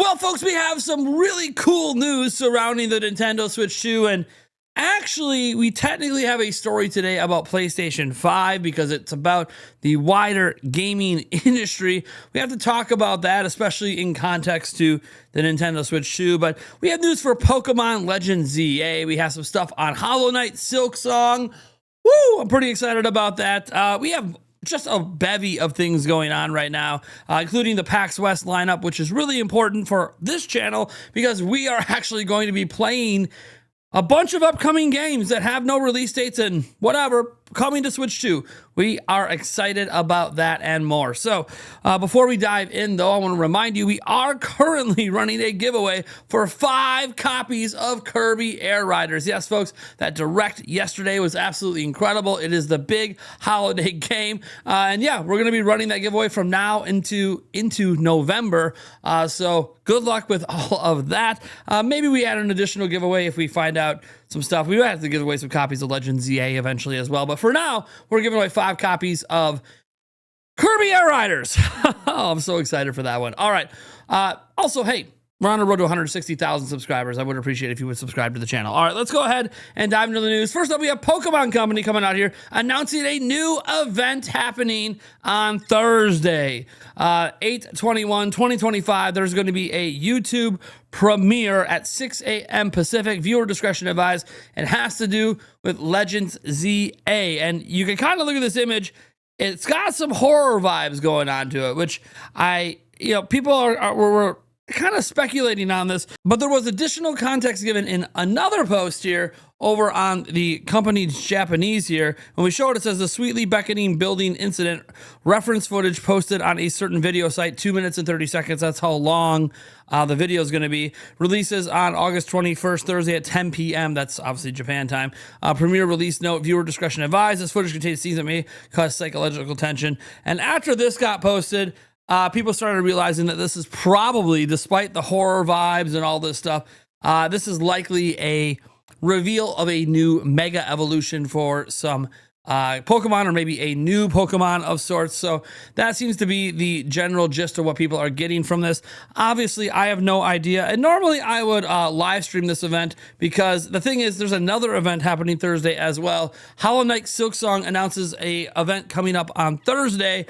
Well, folks, we have some really cool news surrounding the Nintendo Switch 2, and actually, we technically have a story today about PlayStation 5 because it's about the wider gaming industry. We have to talk about that, especially in context to the Nintendo Switch 2, but we have news for Pokemon Legends ZA. We have some stuff on Hollow Knight Silksong. Woo! I'm pretty excited about that. We have just a bevy of things going on right now, including the PAX West lineup, which is really important for this channel because we are actually going to be playing a bunch of upcoming games that have no release dates and whatever coming to Switch 2. We are excited about that and more. So before we dive in, though, I want to remind you we are currently running a giveaway for 5 copies of Kirby Air Riders. Yes, folks, that direct yesterday was absolutely incredible. It is the big holiday game. And yeah, we're going to be running that giveaway from now into November. So good luck with all of that. Maybe we add an additional giveaway if we find out some stuff. We might have to give away some copies of Legends ZA eventually as well. But for now, we're giving away 5 copies of Kirby Air Riders. Oh, I'm so excited for that one. All right. Also, hey, we're on the road to 160,000 subscribers. I would appreciate it if you would subscribe to the channel. All right, let's go ahead and dive into the news. First up, we have Pokemon Company coming out here announcing a new event happening on Thursday, 8/21/2025. There's going to be a YouTube premiere at 6 a.m. Pacific. Viewer discretion advised. It has to do with Legends ZA. And you can kind of look at this image. It's got some horror vibes going on to it, which people were kind of speculating on this, but there was additional context given in another post here over on the company's Japanese here. When we show it, it says the sweetly beckoning building incident reference footage posted on a certain video site, 2 minutes and 30 seconds. That's how long the video is going to be. Releases on August 21st, Thursday at 10 p.m. That's obviously Japan time. Premiere release note, viewer discretion advised. This footage contains scenes that may cause psychological tension. And after this got posted, people started realizing that this is probably, despite the horror vibes and all this stuff, this is likely a reveal of a new mega evolution for some Pokemon, or maybe a new Pokemon of sorts. So that seems to be the general gist of what people are getting from this. Obviously, I have no idea. And normally I would live stream this event because the thing is, there's another event happening Thursday as well. Hollow Knight Silksong announces a event coming up on Thursday.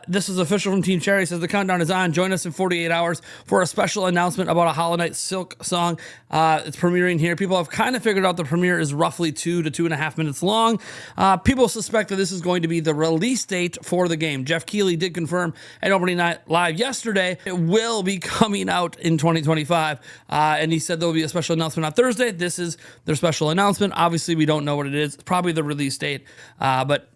This is official from Team Cherry. Says the countdown is on. Join us in 48 hours for a special announcement about a Hollow Knight Silksong. It's premiering here. People have kind of figured out the premiere is roughly 2 to 2.5 minutes long. People suspect that this is going to be the release date for the game. Jeff Keighley did confirm at Opening Night Live yesterday it will be coming out in 2025. And he said there will be a special announcement on Thursday. This is their special announcement. Obviously, we don't know what it is. It's probably the release date. But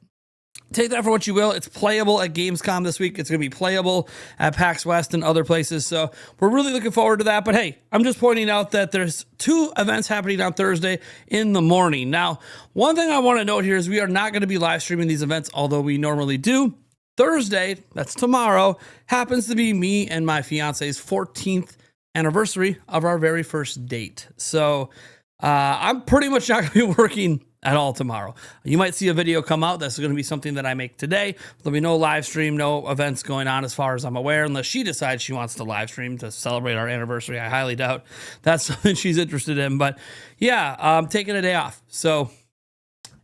take that for what you will. It's playable at Gamescom this week. It's going to be playable at PAX West and other places. So we're really looking forward to that. But hey, I'm just pointing out that there's 2 events happening on Thursday in the morning. Now, one thing I want to note here is we are not going to be live streaming these events, although we normally do. Thursday, that's tomorrow, happens to be me and my fiance's 14th anniversary of our very first date. So I'm pretty much not going to be working at all tomorrow. You might see a video come out. That's going to be something that I make today. There'll be no live stream, no events going on as far as I'm aware, unless she decides she wants to live stream to celebrate our anniversary. I highly doubt that's something she's interested in. But yeah, I'm taking a day off. So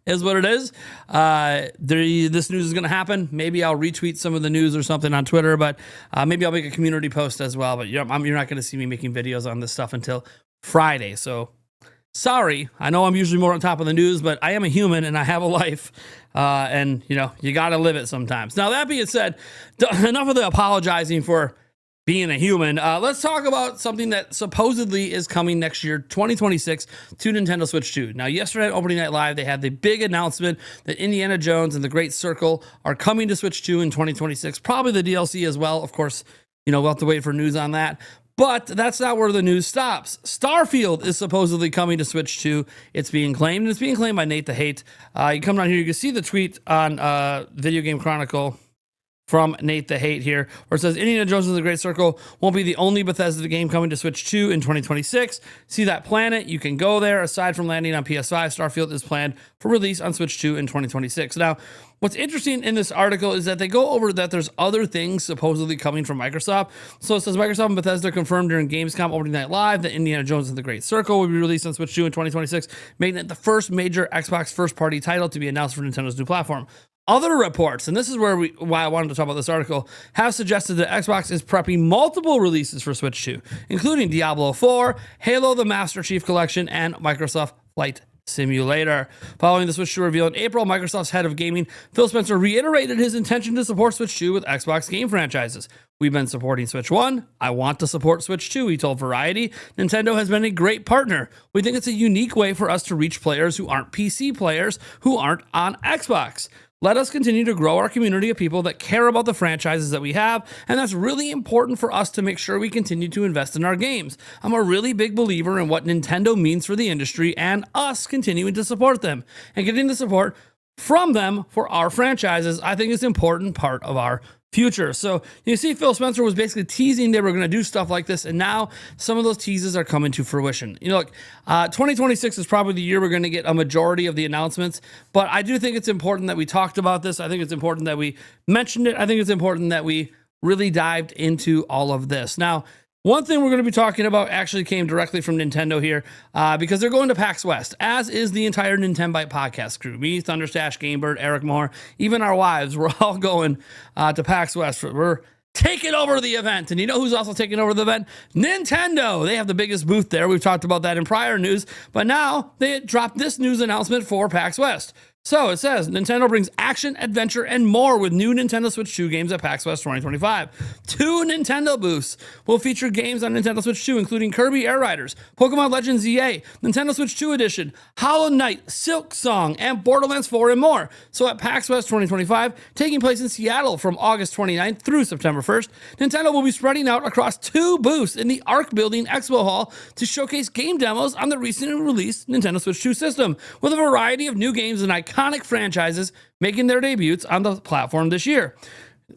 is what it is. This news is going to happen. Maybe I'll retweet some of the news or something on Twitter, but maybe I'll make a community post as well. But you're not going to see me making videos on this stuff until Friday. So sorry, I know I'm usually more on top of the news, but I am a human and I have a life, and you got to live it sometimes. Now, that being said, enough of the apologizing for being a human. Let's talk about something that supposedly is coming next year, 2026, to Nintendo Switch 2. Now, yesterday at Opening Night Live, they had the big announcement that Indiana Jones and the Great Circle are coming to Switch 2 in 2026. Probably the DLC as well. Of course, we'll have to wait for news on that. But that's not where the news stops. Starfield is supposedly coming to Switch 2. It's being claimed, and it's being claimed by Nate the Hate. You come down here, you can see the tweet on Video Game Chronicle from Nate the Hate here, where it says Indiana Jones and the Great Circle won't be the only Bethesda game coming to Switch 2 in 2026. See that planet? You can go there. Aside from landing on PS5, Starfield is planned for release on Switch 2 in 2026. Now, what's interesting in this article is that they go over that there's other things supposedly coming from Microsoft. So it says Microsoft and Bethesda confirmed during Gamescom opening night live that Indiana Jones and the Great Circle will be released on Switch 2 in 2026, making it the first major Xbox first-party title to be announced for Nintendo's new platform. Other reports, and this is why I wanted to talk about this article, have suggested that Xbox is prepping multiple releases for Switch 2, including Diablo 4, Halo the Master Chief Collection, and Microsoft Flight Simulator. Following the Switch 2 reveal in April, Microsoft's head of gaming, Phil Spencer, reiterated his intention to support Switch 2 with Xbox game franchises. We've been supporting Switch 1. I want to support Switch 2, he told Variety. Nintendo has been a great partner. We think it's a unique way for us to reach players who aren't PC players, who aren't on Xbox. Let us continue to grow our community of people that care about the franchises that we have, and that's really important for us to make sure we continue to invest in our games. I'm a really big believer in what Nintendo means for the industry and us continuing to support them. And getting the support from them for our franchises, I think is an important part of our future. So you see Phil Spencer was basically teasing they were going to do stuff like this, and now some of those teases are coming to fruition. You know, look, 2026 is probably the year we're going to get a majority of the announcements, but I do think it's important that we talked about this. I think it's important that we mentioned it. I think it's important that we really dived into all of this. Now, one thing we're going to be talking about actually came directly from Nintendo here, because they're going to PAX West, as is the entire Nintendo podcast crew. Me, Thunderstash, Gamebird, Eric Moore, even our wives, we're all going to PAX West. We're taking over the event. And you know who's also taking over the event? Nintendo. They have the biggest booth there. We've talked about that in prior news, but now they dropped this news announcement for PAX West. So it says, Nintendo brings action, adventure, and more with new Nintendo Switch 2 games at PAX West 2025. 2 Nintendo booths will feature games on Nintendo Switch 2, including Kirby Air Riders, Pokemon Legends EA, Nintendo Switch 2 Edition, Hollow Knight, Silk Song, and Borderlands 4 and more. So at PAX West 2025, taking place in Seattle from August 29th through September 1st, Nintendo will be spreading out across 2 booths in the Arc Building Expo Hall to showcase game demos on the recently released Nintendo Switch 2 system, with a variety of new games and iconic franchises making their debuts on the platform this year.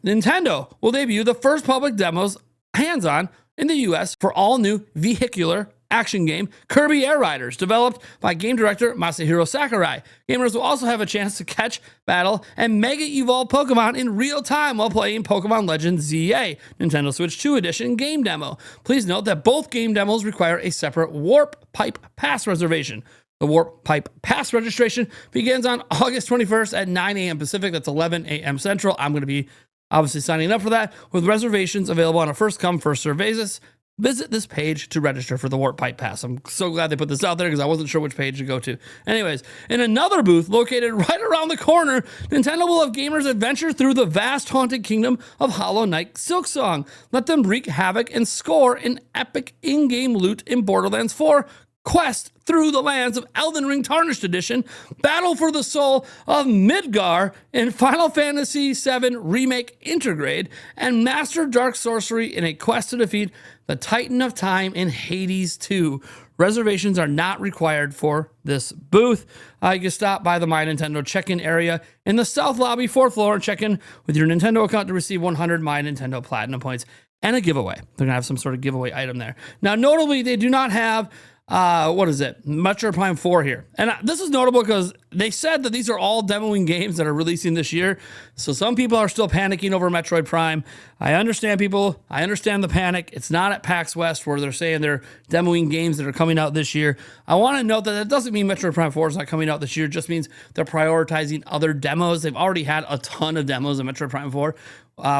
Nintendo will debut the first public demos hands-on in the US for all new vehicular action game Kirby Air Riders, developed by game director Masahiro Sakurai. Gamers will also have a chance to catch, battle, and mega evolve Pokemon in real time while playing Pokemon Legends ZA, Nintendo Switch 2 Edition game demo. Please note that both game demos require a separate Warp Pipe Pass reservation. The Warp Pipe Pass registration begins on August 21st at 9 a.m. Pacific. That's 11 a.m. Central. I'm going to be obviously signing up for that, with reservations available on a first-come, first-served basis. Visit this page to register for the Warp Pipe Pass. I'm so glad they put this out there because I wasn't sure which page to go to. Anyways, in another booth located right around the corner, Nintendo will have gamers adventure through the vast haunted kingdom of Hollow Knight Silk Song. Let them wreak havoc and score an epic in-game loot in Borderlands 4, quest through the lands of Elden Ring Tarnished Edition, battle for the soul of Midgar in Final Fantasy VII Remake Intergrade, and master dark sorcery in a quest to defeat the Titan of Time in Hades 2. Reservations are not required for this booth. You can stop by the My Nintendo check-in area in the South Lobby, 4th floor, and check in with your Nintendo account to receive 100 My Nintendo Platinum points and a giveaway. They're going to have some sort of giveaway item there. Now, notably, they do not have Metroid Prime 4 here. And this is notable because they said that these are all demoing games that are releasing this year. So some people are still panicking over Metroid Prime. I understand people. I understand the panic. It's not at PAX West where they're saying they're demoing games that are coming out this year. I want to note that that doesn't mean Metroid Prime 4 is not coming out this year. It just means they're prioritizing other demos. They've already had a ton of demos of Metroid Prime 4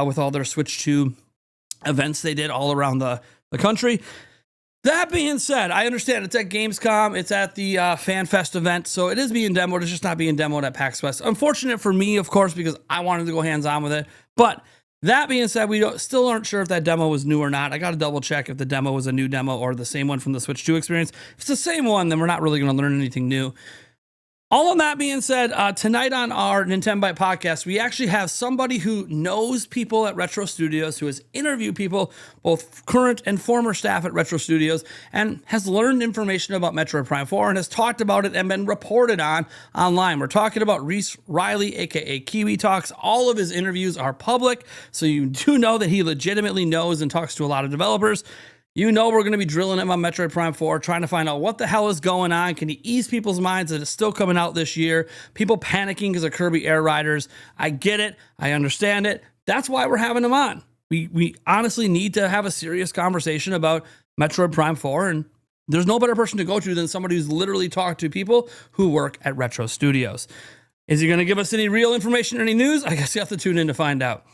with all their Switch 2 events they did all around the country. That being said, I understand it's at Gamescom, it's at the FanFest event, so it is being demoed. It's just not being demoed at PAX West. Unfortunate for me, of course, because I wanted to go hands-on with it. But that being said, still aren't sure if that demo was new or not. I got to double check if the demo was a new demo or the same one from the Switch 2 experience. If it's the same one, then we're not really going to learn anything new. All of that being said, tonight on our Nintendo Byte podcast, we actually have somebody who knows people at Retro Studios, who has interviewed people, both current and former staff at Retro Studios, and has learned information about Metroid Prime 4 and has talked about it and been reported on online. We're talking about Reese Riley, aka Kiwi Talks. All of his interviews are public, so you do know that he legitimately knows and talks to a lot of developers. You know we're going to be drilling him on Metroid Prime 4, trying to find out what the hell is going on. Can he ease people's minds that it's still coming out this year? People panicking because of Kirby Air Riders. I get it. I understand it. That's why we're having him on. We honestly need to have a serious conversation about Metroid Prime 4, and there's no better person to go to than somebody who's literally talked to people who work at Retro Studios. Is he going to give us any real information or any news? I guess you have to tune in to find out.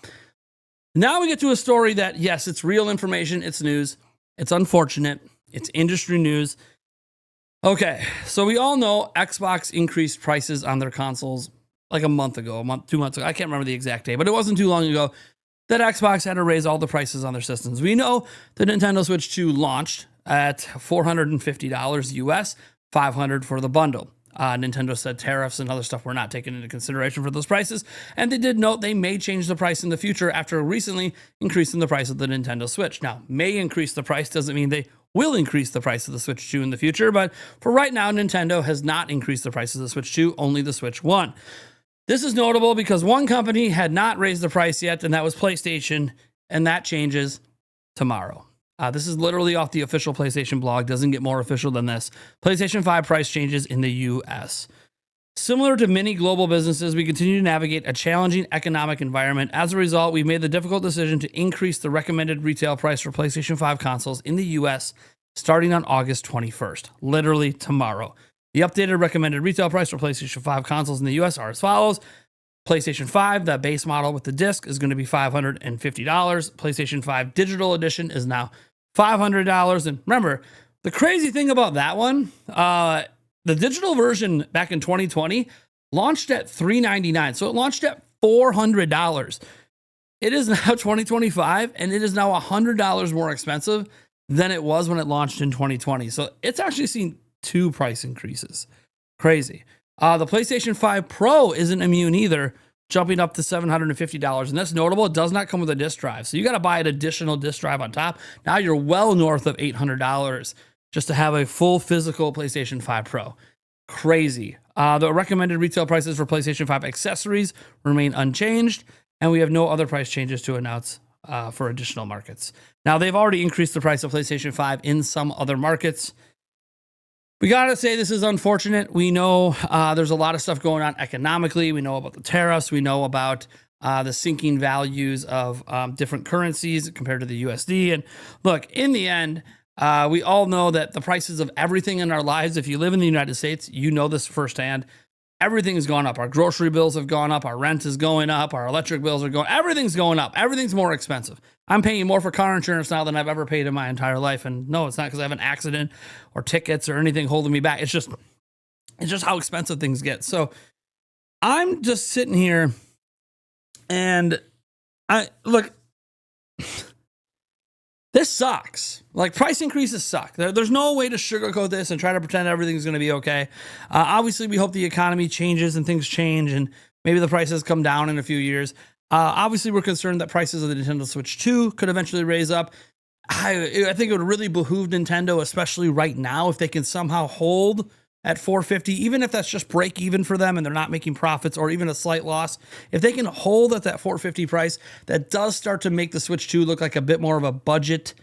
Now we get to a story that, yes, it's real information. It's news. It's unfortunate. It's industry news. Okay, so we all know Xbox increased prices on their consoles like a month ago, 2 months ago. I can't remember the exact date, but it wasn't too long ago that Xbox had to raise all the prices on their systems. We know the Nintendo Switch 2 launched at $450 US, $500 for the bundle. Nintendo said tariffs and other stuff were not taken into consideration for those prices, and they did note they may change the price in the future after recently increasing the price of the Nintendo Switch. Now, may increase the price doesn't mean they will increase the price of the Switch 2 in the future, but for right now, Nintendo has not increased the price of the Switch 2, only the Switch 1. This is notable because one company had not raised the price yet, and that was PlayStation, and that changes tomorrow. This is literally off the official PlayStation blog. Doesn't get more official than this. PlayStation 5 price changes in the US. Similar to many global businesses, we continue to navigate a challenging economic environment. As a result, we've made the difficult decision to increase the recommended retail price for PlayStation 5 consoles in the US starting on August 21st, literally tomorrow. The updated recommended retail price for PlayStation 5 consoles in the US are as follows. PlayStation 5, the base model with the disc, is going to be $550. PlayStation 5 Digital Edition is now $500. And remember, the crazy thing about that one, the digital version back in 2020 launched at $399. So it launched at $400. It is now 2025, and it is now $100 more expensive than it was when it launched in 2020. So it's actually seen 2 price increases. Crazy. The PlayStation 5 Pro isn't immune either, jumping up to $750. And that's notable. It does not come with a disc drive. So you got to buy an additional disc drive on top. Now you're well north of $800 just to have a full physical PlayStation 5 Pro. Crazy. The recommended retail prices for PlayStation 5 accessories remain unchanged, and we have no other price changes to announce for additional markets. Now, they've already increased the price of PlayStation 5 in some other markets. We got to say this is unfortunate. We know there's a lot of stuff going on economically. We know about the tariffs. We know about the sinking values of different currencies compared to the USD. And look, in the end, we all know that the prices of everything in our lives, if you live in the United States, you know this firsthand. Everything has gone up. Our grocery bills have gone up. Our rent is going up. Our electric bills are going. Everything's going up. Everything's more expensive. I'm paying more for car insurance now than I've ever paid in my entire life. And no, it's not because I have an accident or tickets or anything holding me back. It's just how expensive things get. So I'm just sitting here and look, this sucks. Like, price increases suck. There's no way to sugarcoat this and try to pretend everything's going to be okay. Obviously, we hope the economy changes and things change and maybe the prices come down in a few years. Obviously, we're concerned that prices of the Nintendo Switch 2 could eventually raise up. I think it would really behoove Nintendo, especially right now, if they can somehow hold at $450, even if that's just break even for them and they're not making profits or even a slight loss. If they can hold at that $450 price, that does start to make the Switch 2 look like a bit more of a budget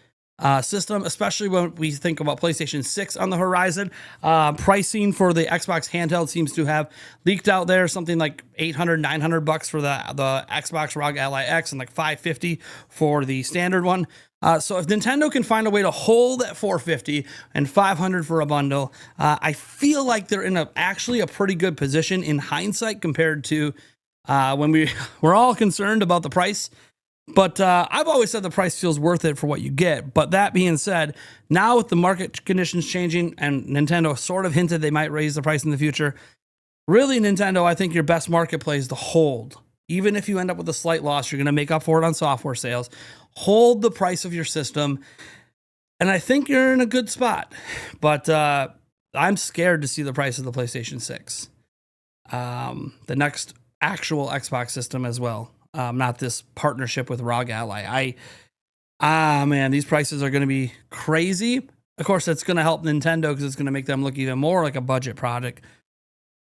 system, especially when we think about PlayStation 6 on the horizon. Pricing for the Xbox handheld seems to have leaked out there, something like $800, $900 for the Xbox ROG Ally X and like $550 for the standard one. So if Nintendo can find a way to hold at $450 and $500 for a bundle, I feel like they're in actually a pretty good position in hindsight compared to when we're all concerned about the price. But I've always said the price feels worth it for what you get. But that being said, now with the market conditions changing and Nintendo sort of hinted they might raise the price in the future, really, Nintendo, I think your best market play is to hold. Even if you end up with a slight loss, you're going to make up for it on software sales. Hold the price of your system, and I think you're in a good spot. But I'm scared to see the price of the PlayStation 6. the next actual Xbox system as well. Not this partnership with ROG Ally. Man, these prices are going to be crazy. Of course, it's going to help Nintendo because it's going to make them look even more like a budget product.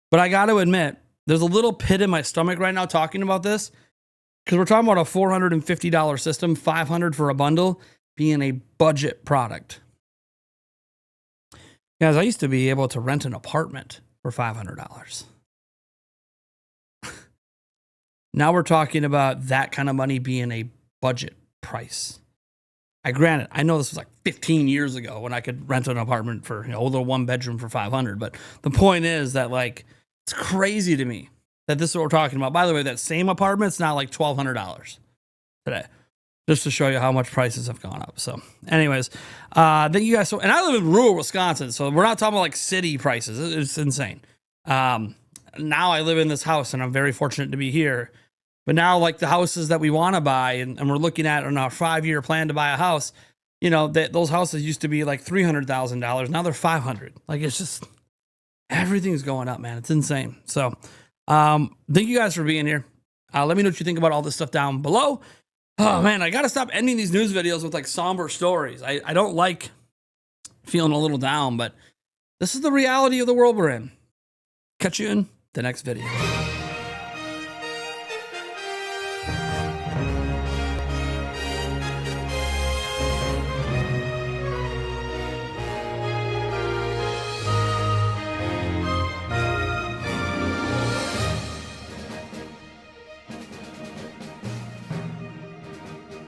But I got to admit, there's a little pit in my stomach right now talking about this because we're talking about a $450 system, $500 for a bundle, being a budget product. Guys, I used to be able to rent an apartment for $500. Now we're talking about that kind of money being a budget price. Granted, I know this was like 15 years ago when I could rent an apartment for, a little one bedroom for $500. But the point is that, like, it's crazy to me that this is what we're talking about. By the way, that same apartment's now like $1,200 today, just to show you how much prices have gone up. So anyways, thank you guys. And I live in rural Wisconsin, so we're not talking about like city prices. It's insane. Now I live in this house and I'm very fortunate to be here. But now, like, the houses that we want to buy and we're looking at on our 5-year plan to buy a house, those houses used to be like $300,000. Now they're $500,000. Like, it's just, everything's going up, man. It's insane. So thank you guys for being here. Let me know what you think about all this stuff down below. Oh, man, I got to stop ending these news videos with like somber stories. I don't like feeling a little down, but this is the reality of the world we're in. Catch you in the next video.